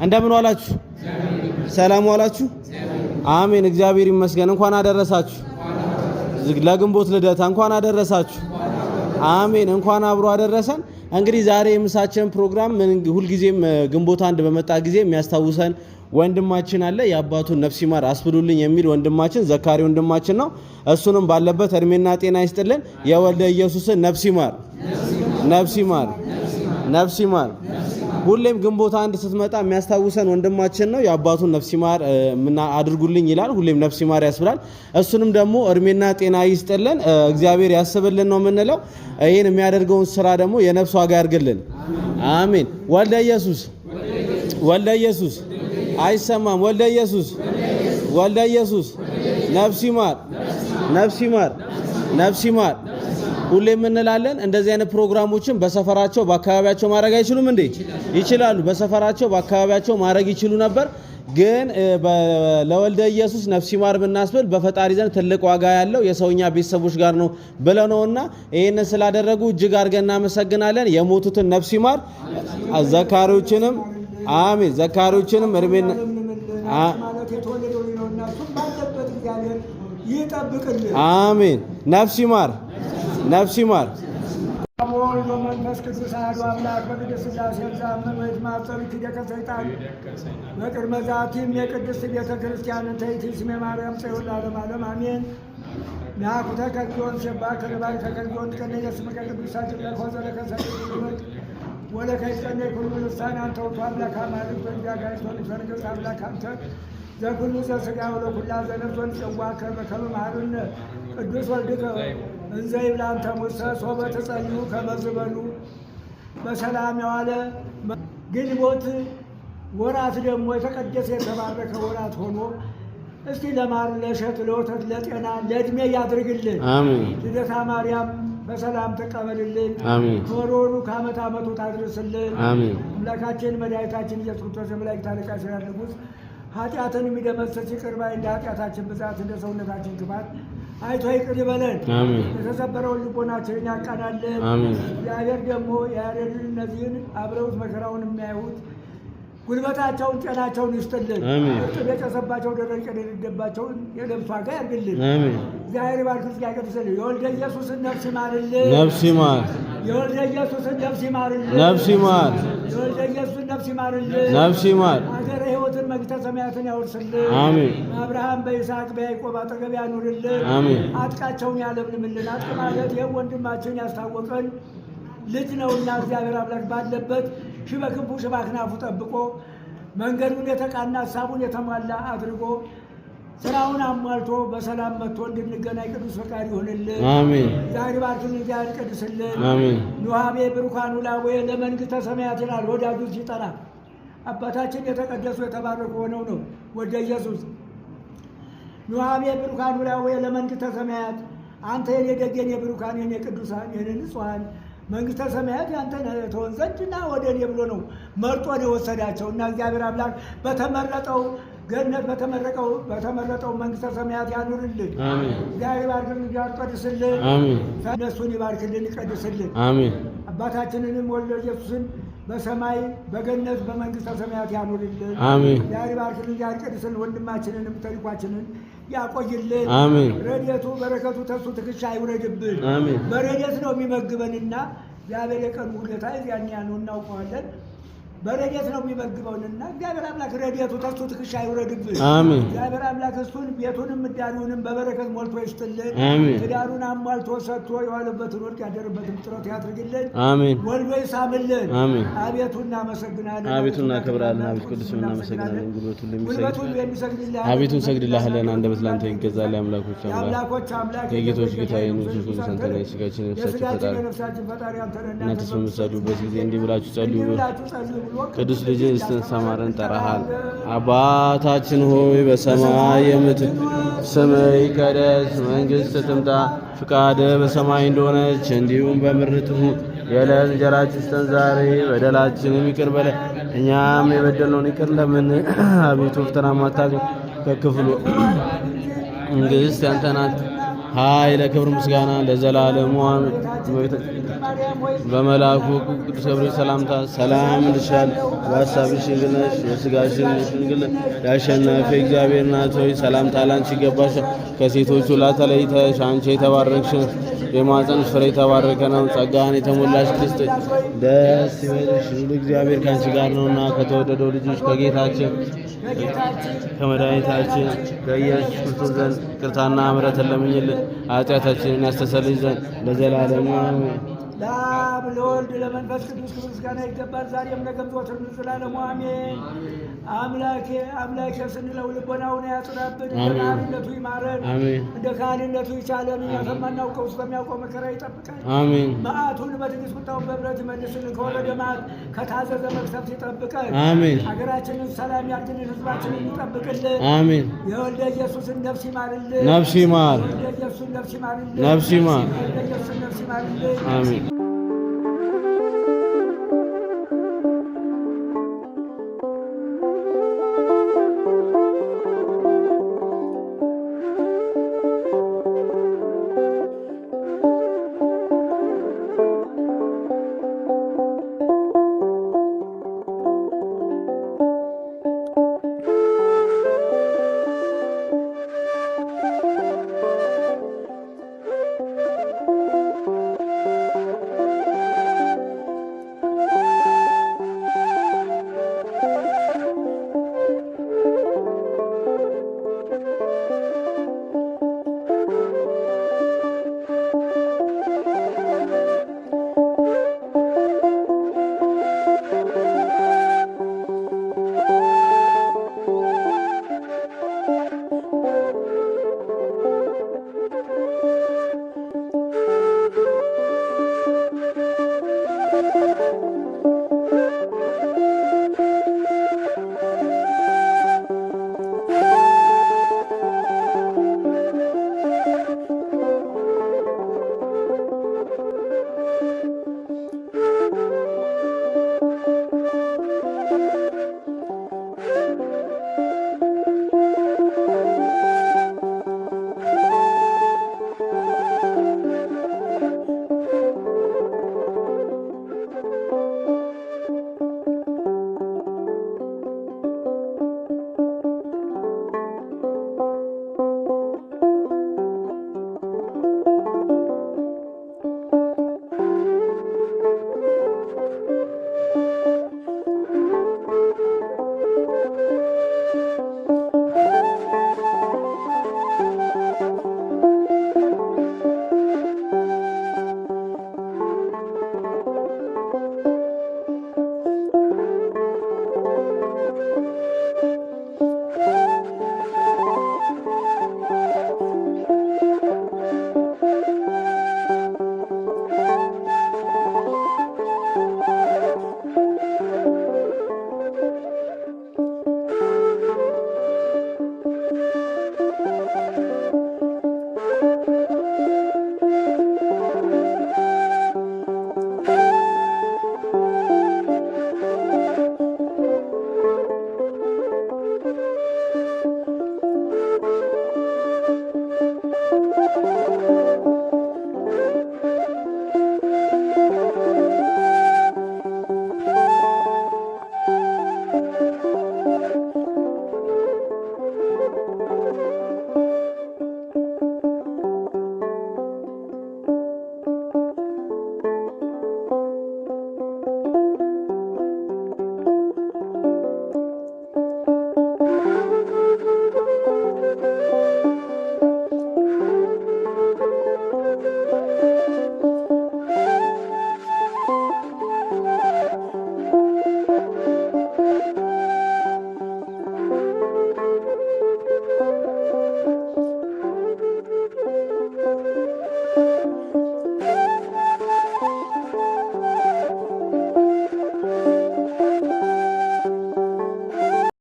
እንደምን ዋላችሁ? ሰላም ዋላችሁ? አሜን። እግዚአብሔር ይመስገን። እንኳን አደረሳችሁ ለግንቦት ልደታ እንኳን አደረሳችሁ። አሜን። እንኳን አብሮ አደረሰን። እንግዲህ ዛሬ የምሳችን ፕሮግራም ሁልጊዜም ግንቦት አንድ በመጣ ጊዜ የሚያስታውሰን ወንድማችን አለ። የአባቱን ነፍስ ይማር አስብሉልኝ የሚል ወንድማችን ዘካሪ ወንድማችን ነው። እሱንም ባለበት እድሜና ጤና ይስጥልን። የወልደ ኢየሱስን ነፍስ ይማር ነፍስ ይማር ነፍስ ይማር። ሁሌም ግንቦት አንድ ስትመጣ የሚያስታውሰን ወንድማችን ነው። የአባቱን ነፍስ ይማር አድርጉልኝ ይላል። ሁሌም ነፍስ ይማር ያስብላል። እሱንም ደግሞ እድሜና ጤና ይስጥልን፣ እግዚአብሔር ያስብልን ነው የምንለው። ይሄን የሚያደርገውን ስራ ደግሞ የነፍስ ዋጋ ያርግልን። አሜን። ወልደ ኢየሱስ ወልደ ኢየሱስ አይሰማም። ወልደ ኢየሱስ ወልደ ኢየሱስ ነፍስ ይማር ነፍስ ይማር ነፍስ ይማር ሁሌም እንላለን። እንደዚህ አይነት ፕሮግራሞችን በሰፈራቸው በአካባቢያቸው ማድረግ አይችሉም እንዴ? ይችላሉ። በሰፈራቸው በአካባቢያቸው ማድረግ ይችሉ ነበር። ግን ለወልደ ኢየሱስ ነፍስ ይማር ብናስብል በፈጣሪ ዘንድ ትልቅ ዋጋ ያለው የሰውኛ ቤተሰቦች ጋር ነው ብለው ነውና ይሄንን ስላደረጉ እጅግ አድርገን እናመሰግናለን። የሞቱትን ነፍስ ይማር። ዘካሪዎችንም አሜን። ዘካሪዎችንም እርሜን አሜን። ነፍስ ይማር ነፍስ ይማር። ወልድ ወመንፈስ ቅዱስ አሐዱ አምላክ በቅድስት ሥላሴ ዘአምን ወይትማጸኑ ኪደከ ሰይጣን በቅድመ ዛቲም የቅድስት ቤተ ክርስቲያንን ተይቲ ስሜ ማርያም ጽዮን ለዓለመ ዓለም አሜን። ናኩተ ከጊዮን ሸባከ ለባይ ከጊዮን ቀነየ ስመከ ቅዱስ አጅለኮ ዘለከሰልክ ወለከ ይቀነይ ኩሉ ልሳን አንተ ውእቱ አምላክ አማልክት ወእግዚአብሔር ወልድ አምላክ አንተ ዘኩሉ ዘሥጋ ወለኩላ ዘነፍስ ጽዋከ በከመ መሐረነ ቅዱስ ወልድከ እንዘ ይብላንተ ሙሰ ሶበ ተጸልዩ ከመ ዝበሉ በሰላም የዋለ ግንቦት ወራት ደግሞ የተቀደሰ የተባረከ ወራት ሆኖ እስቲ ለማር ለእሸት ለወተት ለጤና ለእድሜ ያድርግልን። አሜን። ልደታ ማርያም በሰላም ተቀበልልን። አሜን። ከወሩ ከዓመት ዓመቱ ታድርስልን። አሜን። አምላካችን መድኃኒታችን ኢየሱስ ክርስቶስ የመላእክት አለቃ ሲያደርጉት ኃጢአትን የሚደመሰስ ይቅር ባይ እንደ ኃጢአታችን ብዛት እንደ ሰውነታችን ክፋት አይቶ ይቅር ይበለን። አሜን። የተሰበረውን ልቦናችንን ያቃናልን። አሜን። እግዚአብሔር ደግሞ ያሬድን እነዚህን አብረውት መከራውን የሚያዩት ጉልበታቸውን ጤናቸውን ይስጥልን። እርጥብ የጨሰባቸው ደረቅ የደረደባቸውን የነፍስ ዋጋ ያርግልን። አሜን። እግዚአብሔር ባርክ እግዚአብሔር ይስጥልን። የወልደ ኢየሱስን ነፍስ ይማርልን። ነፍስ ይማር። የወልደ ኢየሱስን ነፍስ ይማርልን። ነፍስ ይማር። የወልደ ኢየሱስን ነፍስ ይማርልን። ነፍስ ይማር። አገረ ሕይወትን መንግሥተ ሰማያትን ያወርስልን። አሜን። በአብርሃም በይስሐቅ በያዕቆብ አጠገብ ያኑርልን። አሜን። አጥቃቸውን ያለምልምልን። አጥቅ ማለት ይህ ወንድማችን ያስታወቀን ልጅ ነውና እግዚአብሔር አምላክ ባለበት ሺህ በክንፉ ሺህ በአክናፉ ጠብቆ መንገዱን የተቃና ሀሳቡን የተሟላ አድርጎ ስራውን አሟልቶ በሰላም መጥቶ እንድንገናኝ ቅዱስ ፈቃድ ይሆንልን። አሜን። ዛሬ ባርክን እግዚአብሔር ይቀድስልን። አሜን። ኑሃቤ ብሩካኑ ላዌ ለመንግሥተ ሰማያት ይላል ወዳጁ ሲጠራ አባታችን የተቀደሱ የተባረኩ ሆነው ነው ወደ ኢየሱስ ኑሃቤ ብሩካኑ ላዌ ለመንግሥተ ሰማያት አንተ የኔ ደግ የኔ ብሩካን የኔ ቅዱሳን የኔ ንጹሐን መንግሥተ ሰማያት ያንተ ተሆን ዘንድና ወደ እኔ ብሎ ነው መርጦ ነው የወሰዳቸው እና እግዚአብሔር አምላክ በተመረጠው ገነት በተመረጠው መንግሥተ ሰማያት ያኑርልን። አሜን። እግዚአብሔር ይባርክልን፣ ይቀድስልን። አሜን። እነሱን ይባርክልን፣ ይቀድስልን። አሜን። አባታችንንም ወልደ ኢየሱስን በሰማይ በገነት በመንግሥተ ሰማያት ያኑርልን። አሜን። እግዚአብሔር ይባርክልን፣ ይቀድስልን። ወንድማችንንም ተልኳችንን ያቆይልን። አሜን። ረድኤቱ በረከቱ ተሱ ትከሻ አይውረድብን። አሜን። በረድኤት ነው የሚመግበንና እግዚአብሔር የቀኑ ሁኔታ ያን ያነው እናውቀዋለን። በረድኤት ነው የሚመግበውንና እግዚአብሔር አምላክ ረድኤቱ ተሱ ትከሻ አይውረድብን። አሜን። እግዚአብሔር አምላክ እሱን ቤቱንም ምዳኑንም በበረከት ሞልቶ ይስጥልን። አሜን። ትዳሩን አሟልቶ ሰጥቶ የዋለበትን ወርቅ ያደረበትን ጥረት ያድርግልን። አሜን። ወልዶ ይሳምልን። አሜን። አቤቱ እናመሰግናለን፣ አቤቱ እናከብራለን፣ አቤቱ ቅዱስ እናመሰግናለን። ጉልበቱ የሚሰግድልህ አቤቱ እንሰግድልሃለን። አንደበት ላንተ ይገዛል። አምላኮች አምላክ የጌቶች ጌታ ኢየሱስ ክርስቶስ አንተ ነህ። ስጋችን ነፍሳችን ፈጣሪ አንተ ነህ። እናንተ በምትጸልዩበት ጊዜ እንዲህ ብላችሁ ጸልዩ። ቅዱስ ልጅ እስትንሰማርን ጠራሃል። አባታችን ሆይ በሰማይ የምትኖር ስምህ ይቀደስ፣ መንግሥትህ ትምጣ፣ ፍቃድህ በሰማይ እንደሆነች እንዲሁም በምድር ትሁን። የዕለት እንጀራችንን ስጠን ዛሬ፣ በደላችንን ይቅር በለን እኛም የበደልነውን ይቅር እንደምንል፣ አቤቱ ፈተናን አታግባን ከክፉ መንግሥት ያንተ ናት፣ ኃይል፣ ክብር፣ ምስጋና ለዘላለሙ አሜን። ማርያም ሆይ በመልአኩ ቅዱስ ገብርኤል ሰላምታ ሰላም እልሻለሁ። በሐሳብሽ ድንግል ነሽ፣ በሥጋሽም ድንግል ነሽ። የአሸናፊ እግዚአብሔር እናት ሆይ ሰላምታ ላንቺ ይገባሻል። ከሴቶች ሁሉ ተለይተሽ አንቺ የተባረክሽ ነሽ፣ የማኅፀንሽ ፍሬ የተባረከ ነው። ጸጋን የተሞላሽ ቅድስት ደስ ይበልሽ፣ ልዑል እግዚአብሔር ከአንቺ ጋር ነውና ከተወደደው ልጅሽ ከጌታችን ከመድኃኒታችን ከኢየሱስ ክርስቶስ ዘንድ ይቅርታና ምሕረትን ለምኝልን ኃጢአታችንን ያስተሰርይ ዘንድ ለዘላለሙ አሜን። ለአብ ለወልድ ለመንፈስ ቅዱስ ክብር ምስጋና ይገባል፣ ዛሬም ነገም ዘወትርም ለዘላለሙ አሜን። አምላኬ ስንለው ልቦናውን ያጽናብን፣ እንደ ካህንነቱ ይማረን፣ እንደ ካህንነቱ ይቻለን። እኛ ከማናውቀው በሚያውቀው መከራ ይጠብቃል። አሜን። መዓቱን በትዕግስት ቁጣውን በምሕረት ይመልስልን፣ ከወረደ መዓት ከታዘዘ መቅሰፍት ይጠብቀን። አሜን። ሀገራችንን ሰላም ያድርግልን፣ ሕዝባችንን ይጠብቅልን። አሜን። የወልደ ኢየሱስን ነፍስ ይማርልን፣ ነፍስ ይማር፣ የወልደ ኢየሱስን ነፍስ ይማርልን፣ ነፍስ ይማር፣ የወልደ ኢየሱስን ነፍስ ይማርልን። አሜን።